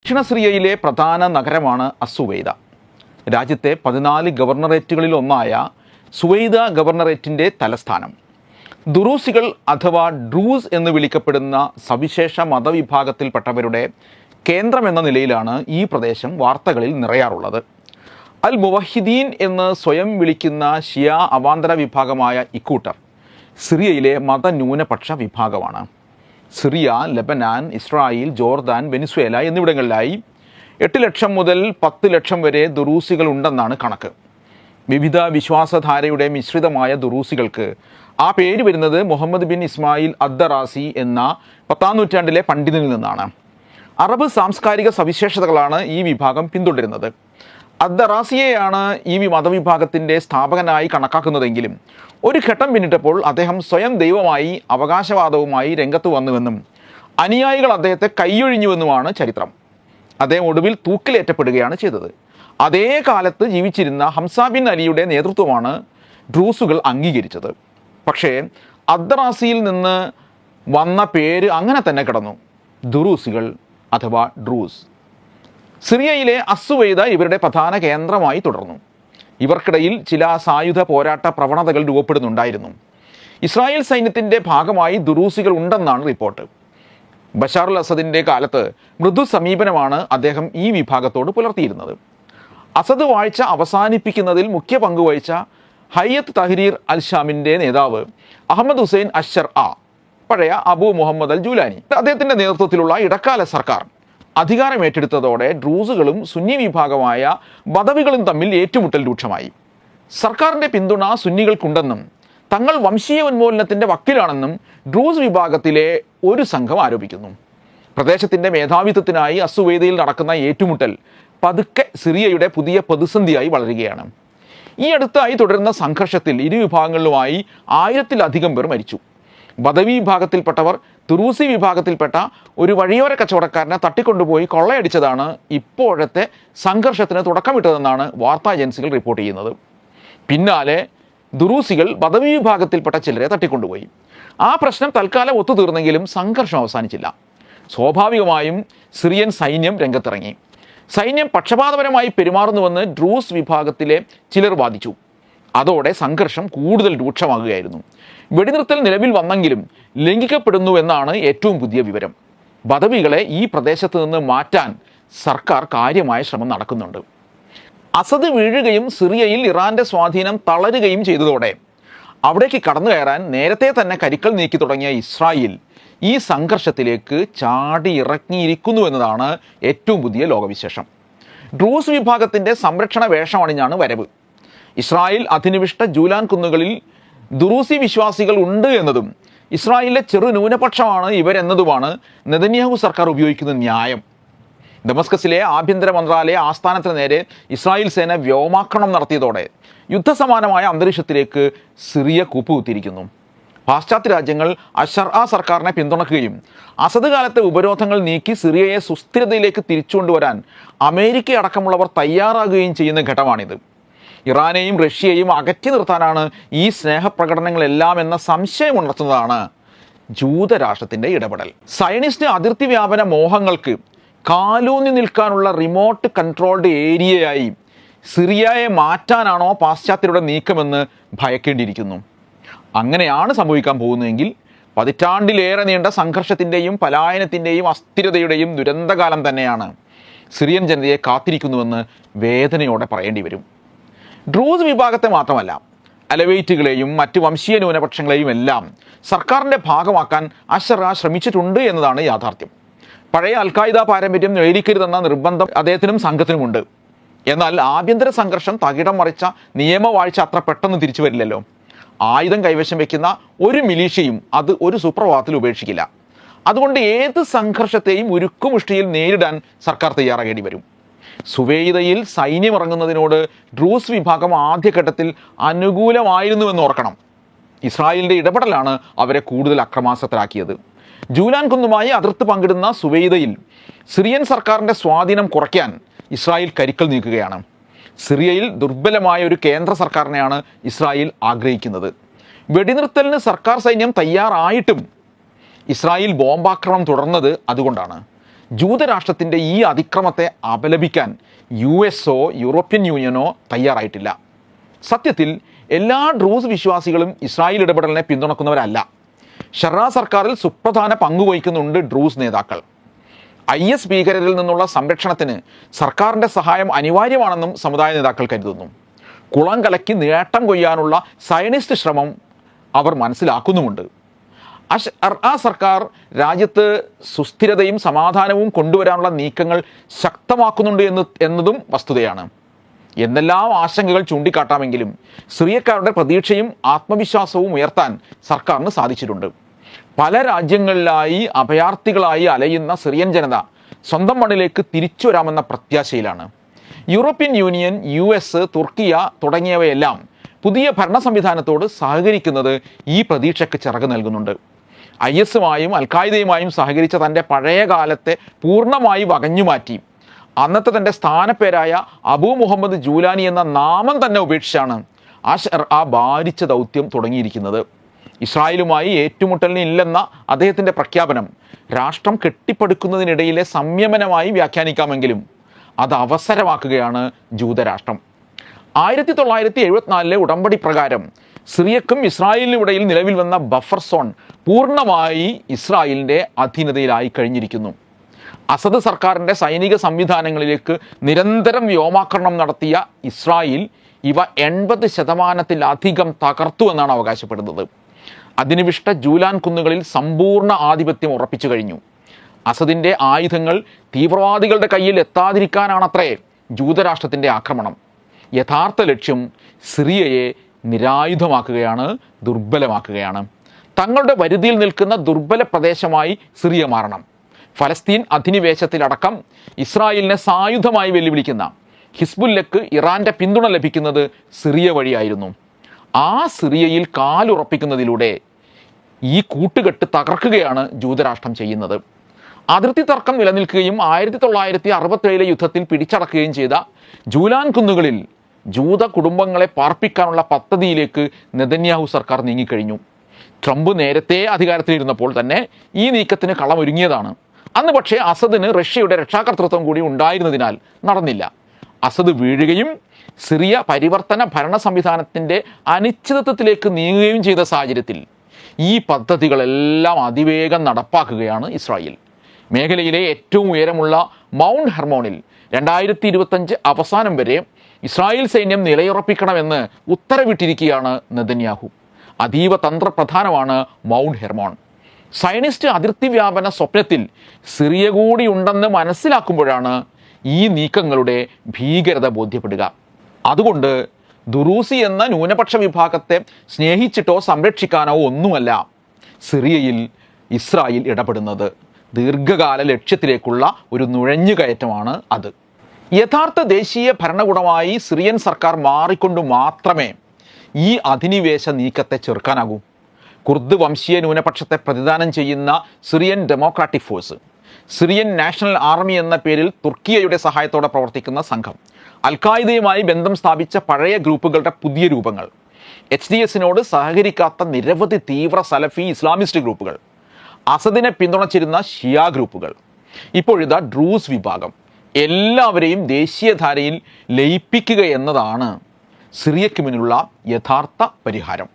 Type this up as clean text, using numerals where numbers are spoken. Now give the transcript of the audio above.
ദക്ഷിണ സിറിയയിലെ പ്രധാന നഗരമാണ് അസുവൈദ. രാജ്യത്തെ 14 ഗവർണറേറ്റുകളിൽ ഒന്നായ സുവൈദ ഗവർണറേറ്റിൻ്റെ തലസ്ഥാനം. ദുറൂസികൾ അഥവാ ഡ്രൂസ് എന്ന് വിളിക്കപ്പെടുന്ന സവിശേഷ മതവിഭാഗത്തിൽപ്പെട്ടവരുടെ കേന്ദ്രമെന്ന നിലയിലാണ് ഈ പ്രദേശം വാർത്തകളിൽ നിറയാറുള്ളത്. അൽ മുവഹിദീൻ എന്ന് സ്വയം വിളിക്കുന്ന ഷിയ അവാന്തര വിഭാഗമായ ഇക്കൂട്ടർ സിറിയയിലെ മതന്യൂനപക്ഷ വിഭാഗമാണ്. Syria, Lebanon, Israel, Jordan, Venezuela എന്നിവിടങ്ങളിലായി 8 ലക്ഷം മുതൽ 10 ലക്ഷം വരെ ദുറൂസികൾ ഉണ്ടെന്നാണ് കണക്ക്. വിവിധ വിശ്വാസധാരയുടെ മിശ്രിതമായ ദുറൂസികൾക്ക് ആ പേര് വരുന്നത് മുഹമ്മദ് ബിൻ ഇസ്മായിൽ അദ്ദറാസി എന്ന 10-ാം നൂറ്റാണ്ടിലെ പണ്ഡിതനിൽ നിന്നാണ്. അറബ് സാംസ്കാരിക സവിശേഷതകളാണ് ഈ വിഭാഗം പിന്തുടരുന്നത്. അദ്ദറാസിയെയാണ് ഈ മതവിഭാഗത്തിൻ്റെ സ്ഥാപകനായി കണക്കാക്കുന്നതെങ്കിലും ഒരു ഘട്ടം പിന്നിട്ടപ്പോൾ അദ്ദേഹം സ്വയം ദൈവമായി അവകാശവാദവുമായി രംഗത്ത് വന്നുവെന്നും അനുയായികൾ അദ്ദേഹത്തെ കൈയൊഴിഞ്ഞുവെന്നുമാണ് ചരിത്രം. അദ്ദേഹം ഒടുവിൽ തൂക്കിലേറ്റപ്പെടുകയാണ് ചെയ്തത്. അതേ കാലത്ത് ജീവിച്ചിരുന്ന ഹംസ ബിൻ അലിയുടെ നേതൃത്വമാണ് ഡ്രൂസുകൾ അംഗീകരിച്ചത്. പക്ഷേ അദ്ദറാസിയിൽ നിന്ന് വന്ന പേര് അങ്ങനെ തന്നെ കിടന്നു, ദുറൂസികൾ അഥവാ ഡ്രൂസ്. സിറിയയിലെ അസുവൈദ ഇവരുടെ പ്രധാന കേന്ദ്രമായി തുടർന്നു. ഇവർക്കിടയിൽ ചില സായുധ പോരാട്ട പ്രവണതകൾ രൂപപ്പെടുന്നുണ്ടായിരുന്നു. ഇസ്രായേൽ സൈന്യത്തിൻ്റെ ഭാഗമായി ദുറൂസികൾ ഉണ്ടെന്നാണ് റിപ്പോർട്ട്. ബഷാർ അൽ അസദിൻ്റെ കാലത്ത് മൃദു സമീപനമാണ് അദ്ദേഹം ഈ വിഭാഗത്തോട് പുലർത്തിയിരുന്നത്. അസദ് വാഴ്ച അവസാനിപ്പിക്കുന്നതിൽ മുഖ്യ പങ്കുവഹിച്ച ഹയ്യത്ത് തഹ്രീർ അൽ ഷാമിൻ്റെ നേതാവ് അഹമ്മദ് ഹുസൈൻ അശ്ശർ പഴയ അബു മുഹമ്മദ് അൽ ജൂലാനി, അദ്ദേഹത്തിൻ്റെ നേതൃത്വത്തിലുള്ള ഇടക്കാല സർക്കാർ അധികാരമേറ്റെടുത്തതോടെ ഡ്രൂസുകളും സുന്നി വിഭാഗമായ ബദവികളും തമ്മിൽ ഏറ്റുമുട്ടൽ രൂക്ഷമായി. സർക്കാരിൻ്റെ പിന്തുണ സുന്നികൾക്കുണ്ടെന്നും തങ്ങൾ വംശീയ ഉന്മൂലനത്തിൻ്റെ വക്കിലാണെന്നും ഡ്രൂസ് വിഭാഗത്തിലെ ഒരു സംഘം ആരോപിക്കുന്നു. പ്രദേശത്തിൻ്റെ മേധാവിത്വത്തിനായി അസുവൈദയിൽ നടക്കുന്ന ഏറ്റുമുട്ടൽ പതുക്കെ സിറിയയുടെ പുതിയ പ്രതിസന്ധിയായി വളരുകയാണ്. ഈ അടുത്തായി തുടരുന്ന സംഘർഷത്തിൽ ഇരു വിഭാഗങ്ങളിലുമായി 1000-ത്തിലധികം പേർ മരിച്ചു. ബദവി വിഭാഗത്തിൽപ്പെട്ടവർ തുറൂസി വിഭാഗത്തിൽപ്പെട്ട ഒരു വഴിയോര കച്ചവടക്കാരനെ തട്ടിക്കൊണ്ടുപോയി കൊള്ളയടിച്ചതാണ് ഇപ്പോഴത്തെ സംഘർഷത്തിന് തുടക്കമിട്ടതെന്നാണ് വാർത്താ ഏജൻസികൾ റിപ്പോർട്ട് ചെയ്യുന്നത്. പിന്നാലെ ദുറൂസികൾ ബദവി വിഭാഗത്തിൽപ്പെട്ട ചിലരെ തട്ടിക്കൊണ്ടുപോയി. ആ പ്രശ്നം തൽക്കാലം ഒത്തുതീർന്നെങ്കിലും സംഘർഷം അവസാനിച്ചില്ല. സ്വാഭാവികമായും സിറിയൻ സൈന്യം രംഗത്തിറങ്ങി. സൈന്യം പക്ഷപാതപരമായി പെരുമാറുന്നുവെന്ന് ഡ്രൂസ് വിഭാഗത്തിലെ ചിലർ വാദിച്ചു. അതോടെ സംഘർഷം കൂടുതൽ രൂക്ഷമാകുകയായിരുന്നു. വെടിനിർത്തൽ നിലവിൽ വന്നെങ്കിലും ലംഘിക്കപ്പെടുന്നുവെന്നാണ് ഏറ്റവും പുതിയ വിവരം. ബദവികളെ ഈ പ്രദേശത്ത് നിന്ന് മാറ്റാൻ സർക്കാർ കാര്യമായ ശ്രമം നടക്കുന്നുണ്ട്. അസദ് വീഴുകയും സിറിയയിൽ ഇറാൻ്റെ സ്വാധീനം തളരുകയും ചെയ്തതോടെ അവിടേക്ക് കടന്നു കയറാൻ നേരത്തെ തന്നെ കരുക്കൾ നീക്കി തുടങ്ങിയ ഇസ്രായേൽ ഈ സംഘർഷത്തിലേക്ക് ചാടി ഇറങ്ങിയിരിക്കുന്നു എന്നതാണ് ഏറ്റവും പുതിയ ലോകവിശേഷം. ഡ്രൂസ് വിഭാഗത്തിൻ്റെ സംരക്ഷണ വേഷമണിഞ്ഞാണ് വരവ്. ഇസ്രായേൽ അധിനിവിഷ്ട ജൂലാൻ കുന്നുകളിൽ ദുറൂസി വിശ്വാസികൾ ഉണ്ട് എന്നതും ഇസ്രായേലിലെ ചെറു ന്യൂനപക്ഷമാണ് ഇവരെന്നതുമാണ് നെതന്യാഹു സർക്കാർ ഉപയോഗിക്കുന്ന ന്യായം. ദമസ്കസിലെ ആഭ്യന്തര മന്ത്രാലയ ആസ്ഥാനത്തിന് നേരെ ഇസ്രായേൽ സേന വ്യോമാക്രമണം നടത്തിയതോടെ യുദ്ധസമാനമായ അന്തരീക്ഷത്തിലേക്ക് സിറിയ കൂപ്പുകുത്തിയിരിക്കുന്നു. പാശ്ചാത്യ രാജ്യങ്ങൾ അശ്ശർ സർക്കാരിനെ പിന്തുണക്കുകയും അസദ് കാലത്തെ ഉപരോധങ്ങൾ നീക്കി സിറിയയെ സുസ്ഥിരതയിലേക്ക് തിരിച്ചുകൊണ്ടുവരാൻ അമേരിക്ക അടക്കമുള്ളവർ തയ്യാറാകുകയും ചെയ്യുന്ന ഘട്ടമാണിത്. ഇറാനെയും റഷ്യയെയും അകറ്റി നിർത്താനാണ് ഈ സ്നേഹപ്രകടനങ്ങളെല്ലാം എന്ന സംശയം ഉണർത്തുന്നതാണ് ജൂതരാഷ്ട്രത്തിൻ്റെ ഇടപെടൽ. സയനിസ്റ്റ് അതിർത്തി വ്യാപന മോഹങ്ങൾക്ക് കാലൂന്നി നിൽക്കാനുള്ള റിമോട്ട് കൺട്രോൾഡ് ഏരിയയായി സിറിയയെ മാറ്റാനാണോ പാശ്ചാത്യരുടെ നീക്കമെന്ന് ഭയക്കേണ്ടിയിരിക്കുന്നു. അങ്ങനെയാണ് സംഭവിക്കാൻ പോകുന്നതെങ്കിൽ പതിറ്റാണ്ടിലേറെ നീണ്ട സംഘർഷത്തിൻ്റെയും പലായനത്തിൻ്റെയും അസ്ഥിരതയുടെയും ദുരന്തകാലം തന്നെയാണ് സിറിയൻ ജനതയെ കാത്തിരിക്കുന്നുവെന്ന് വേദനയോടെ പറയേണ്ടി വരും. ഡ്രൂസ് വിഭാഗത്തെ മാത്രമല്ല, അലവൈറ്റുകളെയും മറ്റ് വംശീയ ന്യൂനപക്ഷങ്ങളെയും എല്ലാം സർക്കാരിൻ്റെ ഭാഗമാക്കാൻ അശ്ശർ ശ്രമിച്ചിട്ടുണ്ട് എന്നതാണ് യാഥാർത്ഥ്യം. പഴയ അൽഖായിദ പാരമ്പര്യം നേടിക്കരുതെന്ന നിർബന്ധം അദ്ദേഹത്തിനും സംഘത്തിനുമുണ്ട്. എന്നാൽ ആഭ്യന്തര സംഘർഷം തകിടം മറിച്ച നിയമവാഴ്ച അത്ര പെട്ടെന്ന് തിരിച്ചു വരില്ലല്ലോ. ആയുധം കൈവശം വയ്ക്കുന്ന ഒരു മിലീഷ്യയും അത് ഒരു സുപ്രഭാതത്തിൽ ഉപേക്ഷിക്കില്ല. അതുകൊണ്ട് ഏത് സംഘർഷത്തെയും ഉരുക്കുമുഷ്ടിയിൽ നേരിടാൻ സർക്കാർ തയ്യാറാകേണ്ടി വരും. സുവൈദയിൽ സൈന്യമിറങ്ങുന്നതിനോട് ഡ്രൂസ് വിഭാഗം ആദ്യഘട്ടത്തിൽ അനുകൂലമായിരുന്നുവെന്ന് ഓർക്കണം. ഇസ്രായേലിൻ്റെ ഇടപെടലാണ് അവരെ കൂടുതൽ അക്രമാസക്തരാക്കിയത്. ജൂലാൻ കുന്നുമായി അതിർത്തി പങ്കിടുന്ന സുവൈദയിൽ സിറിയൻ സർക്കാരിൻ്റെ സ്വാധീനം കുറയ്ക്കാൻ ഇസ്രായേൽ കരുക്കൾ നീക്കുകയാണ്. സിറിയയിൽ ദുർബലമായ ഒരു കേന്ദ്ര സർക്കാരിനെയാണ് ഇസ്രായേൽ ആഗ്രഹിക്കുന്നത്. വെടിനിർത്തലിന് സർക്കാർ സൈന്യം തയ്യാറായിട്ടും ഇസ്രായേൽ ബോംബാക്രമണം തുടർന്നത് അതുകൊണ്ടാണ്. ജൂതരാഷ്ട്രത്തിൻ്റെ ഈ അതിക്രമത്തെ അപലപിക്കാൻ US-ഓ യൂറോപ്യൻ യൂണിയനോ തയ്യാറായിട്ടില്ല. സത്യത്തിൽ എല്ലാ ഡ്രൂസ് വിശ്വാസികളും ഇസ്രായേൽ ഇടപെടലിനെ പിന്തുണക്കുന്നവരല്ല. ഷെറാ സർക്കാരിൽ സുപ്രധാന പങ്കുവഹിക്കുന്നുണ്ട് ഡ്രൂസ് നേതാക്കൾ. IS ഭീകരരിൽ നിന്നുള്ള സംരക്ഷണത്തിന് സർക്കാരിൻ്റെ സഹായം അനിവാര്യമാണെന്നും സമുദായ നേതാക്കൾ കരുതുന്നു. കുളം കലക്കി നേട്ടം കൊയ്യാനുള്ള സയനിസ്റ്റ് ശ്രമം അവർ മനസ്സിലാക്കുന്നുമുണ്ട്. ആ സർക്കാർ രാജ്യത്ത് സുസ്ഥിരതയും സമാധാനവും കൊണ്ടുവരാനുള്ള നീക്കങ്ങൾ ശക്തമാക്കുന്നുണ്ട് എന്നതും വസ്തുതയാണ്. എന്തെല്ലാം ആശങ്കകൾ ചൂണ്ടിക്കാട്ടാമെങ്കിലും സിറിയക്കാരുടെ പ്രതീക്ഷയും ആത്മവിശ്വാസവും ഉയർത്താൻ സർക്കാരിന് സാധിച്ചിട്ടുണ്ട്. പല രാജ്യങ്ങളിലായി അഭയാർത്ഥികളായി അലയുന്ന സിറിയൻ ജനത സ്വന്തം മണ്ണിലേക്ക് തിരിച്ചു വരാമെന്ന പ്രത്യാശയിലാണ്. യൂറോപ്യൻ യൂണിയൻ, US, തുർക്കിയ തുടങ്ങിയവയെല്ലാം പുതിയ ഭരണ സംവിധാനത്തോട് സഹകരിക്കുന്നത് ഈ പ്രതീക്ഷയ്ക്ക് ചിറക് നൽകുന്നുണ്ട്. IS-മായും അൽഖായിദയുമായും സഹകരിച്ച തൻ്റെ പഴയ കാലത്തെ പൂർണ്ണമായി വകഞ്ഞുമാറ്റി അന്നത്തെ തൻ്റെ സ്ഥാനപ്പേരായ അബൂ മുഹമ്മദ് ജൂലാനി എന്ന നാമം തന്നെ ഉപേക്ഷിച്ചാണ് ആ ഭാരിച്ച ദൗത്യം തുടങ്ങിയിരിക്കുന്നത്. ഇസ്രായേലുമായി ഏറ്റുമുട്ടലിന് ഇല്ലെന്ന അദ്ദേഹത്തിൻ്റെ പ്രഖ്യാപനം രാഷ്ട്രം കെട്ടിപ്പടുക്കുന്നതിനിടയിലെ സംയമനമായി വ്യാഖ്യാനിക്കാമെങ്കിലും അത് അവസരമാക്കുകയാണ് ജൂതരാഷ്ട്രം. 1974 ഉടമ്പടി പ്രകാരം സിറിയക്കും ഇസ്രായേലിനും ഇടയിൽ നിലവിൽ വന്ന ബഫർ സോൺ പൂർണ്ണമായി ഇസ്രായേലിൻ്റെ അധീനതയിലായി കഴിഞ്ഞിരിക്കുന്നു. അസദ് സർക്കാരിൻ്റെ സൈനിക സംവിധാനങ്ങളിലേക്ക് നിരന്തരം വ്യോമാക്രമണം നടത്തിയ ഇസ്രായേൽ ഇവ 80% തകർത്തു എന്നാണ് അവകാശപ്പെടുന്നത്. അധിനിവിഷ്ട ജൂലാൻ കുന്നുകളിൽ സമ്പൂർണ്ണ ആധിപത്യം ഉറപ്പിച്ചു കഴിഞ്ഞു. അസദിൻ്റെ ആയുധങ്ങൾ തീവ്രവാദികളുടെ കയ്യിൽ എത്താതിരിക്കാനാണത്രേ ജൂതരാഷ്ട്രത്തിൻ്റെ ആക്രമണം. യഥാർത്ഥ ലക്ഷ്യം സിറിയയെ നിരായുധമാക്കുകയാണ്, ദുർബലമാക്കുകയാണ്. തങ്ങളുടെ വരുതിയിൽ നിൽക്കുന്ന ദുർബല പ്രദേശമായി സിറിയ മാറണം. ഫലസ്തീൻ അധിനിവേശത്തിലടക്കം ഇസ്രായേലിനെ സായുധമായി വെല്ലുവിളിക്കുന്ന ഹിസ്ബുല്ലക്ക് ഇറാൻ്റെ പിന്തുണ ലഭിക്കുന്നത് സിറിയ വഴിയായിരുന്നു. ആ സിറിയയിൽ കാലുറപ്പിക്കുന്നതിലൂടെ ഈ കൂട്ടുകെട്ട് തകർക്കുകയാണ് ജൂതരാഷ്ട്രം ചെയ്യുന്നത്. അതിർത്തി തർക്കം നിലനിൽക്കുകയും 1967 യുദ്ധത്തിൽ പിടിച്ചടക്കുകയും ചെയ്ത ജൂലാൻ കുന്നുകളിൽ ജൂത കുടുംബങ്ങളെ പാർപ്പിക്കാനുള്ള പദ്ധതിയിലേക്ക് നെതന്യാഹു സർക്കാർ നീങ്ങിക്കഴിഞ്ഞു. ട്രംപ് നേരത്തെ അധികാരത്തിലിരുന്നപ്പോൾ തന്നെ ഈ നീക്കത്തിന് കളമൊരുങ്ങിയതാണ്. അന്ന് പക്ഷേ അസദിന് റഷ്യയുടെ രക്ഷാകർതൃത്വം കൂടി ഉണ്ടായിരുന്നതിനാൽ നടന്നില്ല. അസദ് വീഴുകയും സിറിയ പരിവർത്തന ഭരണ സംവിധാനത്തിൻ്റെ അനിശ്ചിതത്വത്തിലേക്ക് നീങ്ങുകയും ചെയ്ത സാഹചര്യത്തിൽ ഈ പദ്ധതികളെല്ലാം അതിവേഗം നടപ്പാക്കുകയാണ് ഇസ്രായേൽ. മേഖലയിലെ ഏറ്റവും ഉയരമുള്ള മൗണ്ട് ഹെർമോണിൽ 2025 അവസാനം വരെ ഇസ്രായേൽ സൈന്യം നിലയുറപ്പിക്കണമെന്ന് ഉത്തരവിട്ടിരിക്കുകയാണ് നെതന്യാഹു. അതീവ തന്ത്രപ്രധാനമാണ് മൗണ്ട് ഹെർമോൺ. സയനിസ്റ്റ് അതിർത്തി വ്യാപന സ്വപ്നത്തിൽ സിറിയ കൂടി ഉണ്ടെന്ന് മനസ്സിലാക്കുമ്പോഴാണ് ഈ നീക്കങ്ങളുടെ ഭീകരത ബോധ്യപ്പെടുക. അതുകൊണ്ട് ദുറൂസി എന്ന ന്യൂനപക്ഷ വിഭാഗത്തെ സ്നേഹിച്ചിട്ടോ സംരക്ഷിക്കാനോ ഒന്നുമല്ല സിറിയയിൽ ഇസ്രായേൽ ഇടപെടുന്നത്. ദീർഘകാല ലക്ഷ്യത്തിലേക്കുള്ള ഒരു നുഴഞ്ഞുകയറ്റമാണ് അത്. യഥാർത്ഥ ദേശീയ ഭരണകൂടമായി സിറിയൻ സർക്കാർ മാറിക്കൊണ്ട് മാത്രമേ ഈ അധിനിവേശ നീക്കത്തെ ചെറുക്കാനാകൂ. കുർദ് വംശീയ ന്യൂനപക്ഷത്തെ പ്രതിദാനം ചെയ്യുന്ന Syrian democratic force, Syrian national army എന്ന പേരിൽ തുർക്കിയയുടെ സഹായത്തോടെ പ്രവർത്തിക്കുന്ന സംഘം, അൽഖായിദയുമായി ബന്ധം സ്ഥാപിച്ച പഴയ ഗ്രൂപ്പുകളുടെ പുതിയ രൂപങ്ങൾ, HDS-നോട് സഹകരിക്കാത്ത നിരവധി തീവ്ര സലഫി ഇസ്ലാമിസ്റ്റ് ഗ്രൂപ്പുകൾ, അസദിനെ പിന്തുണച്ചിരുന്ന ഷിയ ഗ്രൂപ്പുകൾ, ഇപ്പോഴിതാ ഡ്രൂസ് വിഭാഗം, എല്ലാവരെയും ദേശീയധാരയിൽ ലയിപ്പിക്കുക എന്നതാണ് സിറിയയ്ക്ക് മുന്നിലുള്ള യഥാർത്ഥ പരിഹാരം.